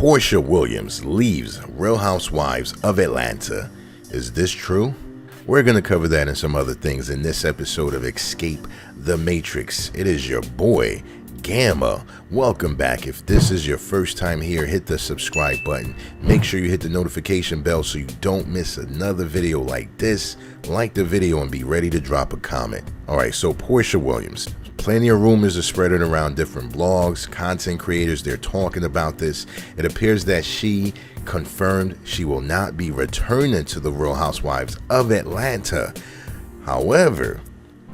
Porsha Williams leaves Real Housewives of Atlanta. Is this true? We're going to cover that and some other things in this episode of Escape the Matrix. It is your boy, Gamma. Welcome back. If this is your first time here, hit the subscribe button. Make sure you hit the notification bell so you don't miss another video like this. Like the video and be ready to drop a comment. Alright, so Porsha Williams. Plenty of rumors are spreading around different blogs, content creators, they're talking about this. It appears that she confirmed she will not be returning to the Real Housewives of Atlanta. However,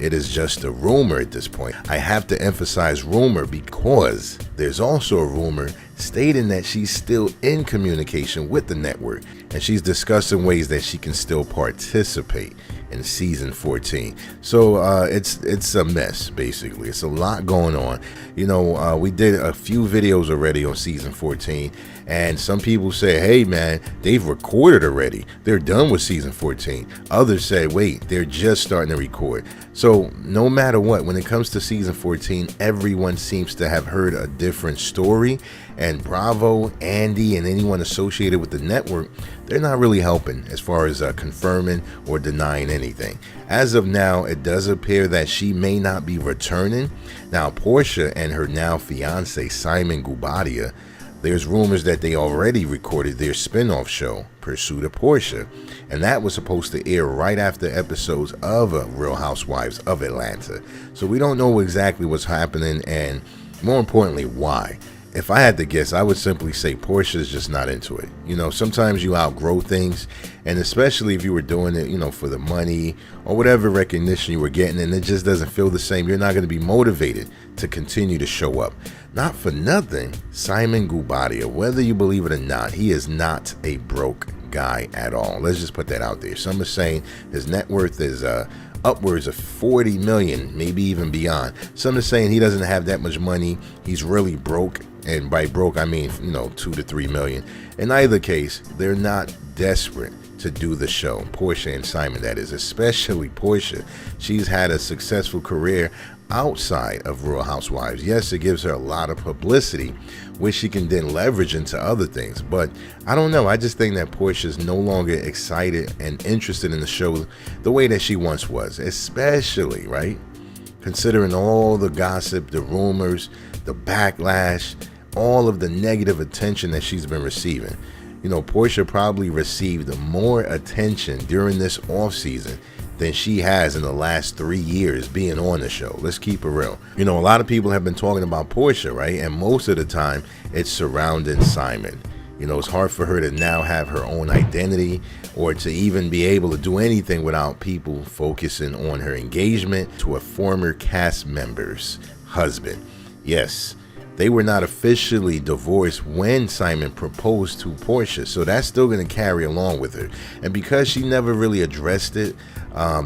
it is just a rumor at this point. I have to emphasize rumor because there's also a rumor stating that she's still in communication with the network and she's discussing ways that she can still participate in season 14. So it's a mess, basically. It's a lot going on. You know, we did a few videos already on season 14, and some people say, hey man, they've recorded already, they're done with season 14. Others say, wait, they're just starting to record. So no matter what, when it comes to season 14, everyone seems to have heard a different story, and Bravo, Andy, and anyone associated with the network, they're not really helping as far as confirming or denying anything. As of now, it does appear that she may not be returning. Now, Porsha and her now fiance, Simon Guobadia, there's rumors that they already recorded their spin-off show, Pursuit of Porsha, and that was supposed to air right after episodes of Real Housewives of Atlanta. So we don't know exactly what's happening, and more importantly, why. If I had to guess, I would simply say Porsha's just not into it. You know, sometimes you outgrow things, and especially if you were doing it, you know, for the money or whatever recognition you were getting, and it just doesn't feel the same. You're not going to be motivated to continue to show up. Not for nothing, Simon Guobadia, whether you believe it or not, he is not a broke guy at all. Let's just put that out there. Some are saying his net worth is upwards of 40 million, maybe even beyond. Some are saying he doesn't have that much money. He's really broke. And by broke, I mean, you know, 2 to 3 million. In either case, they're not desperate to do the show. Porsha and Simon, that is, especially Porsha. She's had a successful career outside of Real Housewives. Yes, it gives her a lot of publicity, which she can then leverage into other things. But I don't know. I just think that Porsha is no longer excited and interested in the show the way that she once was, especially, right, considering all the gossip, the rumors, the backlash, all of the negative attention that she's been receiving. You know, Porsha probably received more attention during this off season than she has in the last 3 years being on the show. Let's keep it real. You know, a lot of people have been talking about Porsha, right? And most of the time it's surrounding Simon. You know, it's hard for her to now have her own identity or to even be able to do anything without people focusing on her engagement to a former cast member's husband. Yes, they were not officially divorced when Simon proposed to Porsha, so that's still going to carry along with her. And because she never really addressed it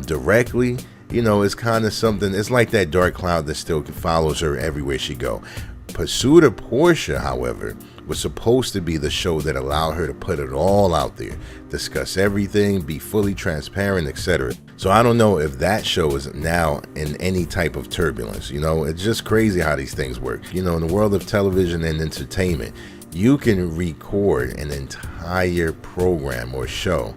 directly, you know, it's kind of something, it's like that dark cloud that still follows her everywhere she go. Pursuit of Porsha, however, was supposed to be the show that allowed her to put it all out there, discuss everything, be fully transparent, etc. So I don't know if that show is now in any type of turbulence. You know, it's just crazy how these things work. You know, in the world of television and entertainment, you can record an entire program or show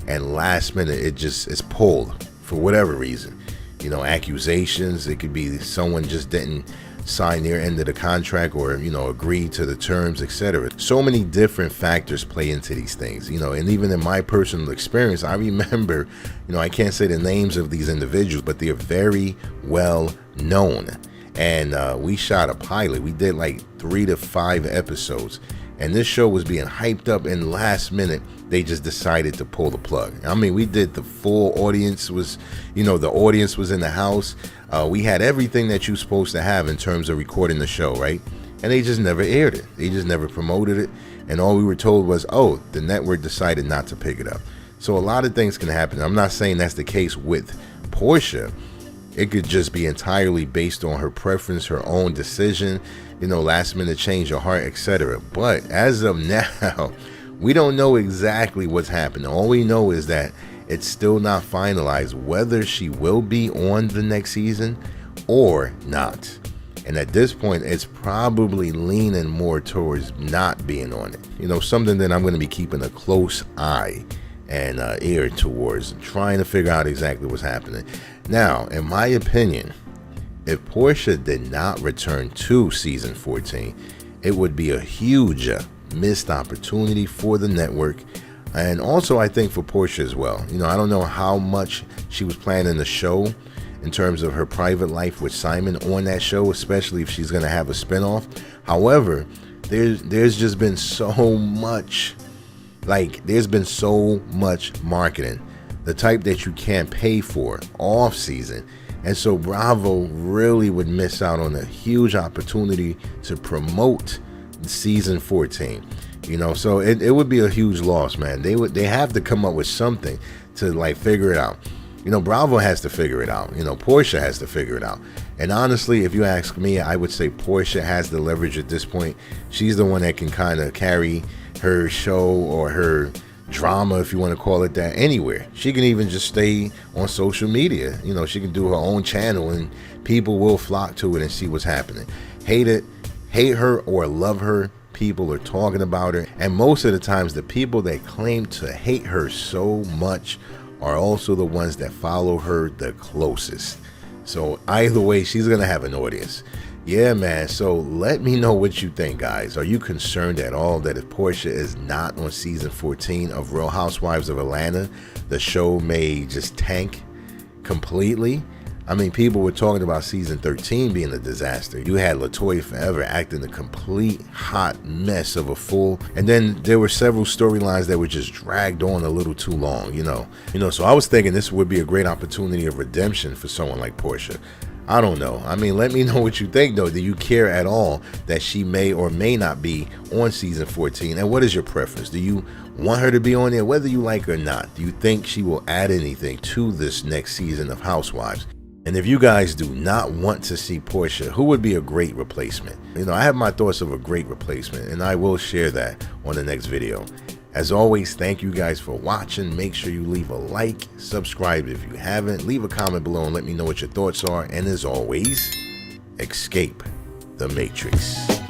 and last minute it's pulled for whatever reason. You know, accusations, it could be someone just didn't sign their end of the contract or, you know, agree to the terms, etc. So many different factors play into these things, you know, and even in my personal experience, I remember, you know, I can't say the names of these individuals, but they're very well known. And we shot a pilot. We did like 3 to 5 episodes. And this show was being hyped up, and last minute, they just decided to pull the plug. I mean, we did the full audience was, you know, the audience was in the house. We had everything that you're supposed to have in terms of recording the show, right? And they just never aired it. They just never promoted it. And all we were told was, oh, the network decided not to pick it up. So a lot of things can happen. I'm not saying that's the case with Porsha. It could just be entirely based on her preference, her own decision, you know, last minute change of heart, etc. But as of now, we don't know exactly what's happening. All we know is that it's still not finalized whether she will be on the next season or not. And at this point, it's probably leaning more towards not being on it. You know, something that I'm going to be keeping a close eye and ear towards, trying to figure out exactly what's happening. Now, in my opinion, if Porsha did not return to season 14, it would be a huge missed opportunity for the network. And also, I think for Porsha as well. You know, I don't know how much she was planning the show in terms of her private life with Simon on that show, especially if she's going to have a spinoff. However, there's just been so much, there's been so much marketing, the type that you can't pay for off season. And so Bravo really would miss out on a huge opportunity to promote season 14. You know, so it would be a huge loss, man. They have to come up with something to figure it out. You know, Bravo has to figure it out. You know, Porsha has to figure it out. And honestly, if you ask me, I would say Porsha has the leverage at this point. She's the one that can kind of carry her show or her drama, if you want to call it that, anywhere. She can even just stay on social media. You know, she can do her own channel and people will flock to it and see what's happening. Hate her or love her, people are talking about her. And most of the times, the people that claim to hate her so much are also the ones that follow her the closest. So either way, she's gonna have an audience. Yeah, man. So let me know what you think, guys. Are you concerned at all that if Porsha is not on season 14 of Real Housewives of Atlanta, the show may just tank completely? I mean, people were talking about season 13 being a disaster. You had LaToya Forever acting a complete hot mess of a fool. And then there were several storylines that were just dragged on a little too long, you know. So I was thinking this would be a great opportunity of redemption for someone like Porsha. I don't know. I mean, let me know what you think, though. Do you care at all that she may or may not be on season 14? And what is your preference? Do you want her to be on there, whether you like her or not? Do you think she will add anything to this next season of Housewives? And if you guys do not want to see Porsha, who would be a great replacement? You know, I have my thoughts of a great replacement, and I will share that on the next video. As always, thank you guys for watching. Make sure you leave a like, subscribe if you haven't, leave a comment below and let me know what your thoughts are. And as always, escape the Matrix.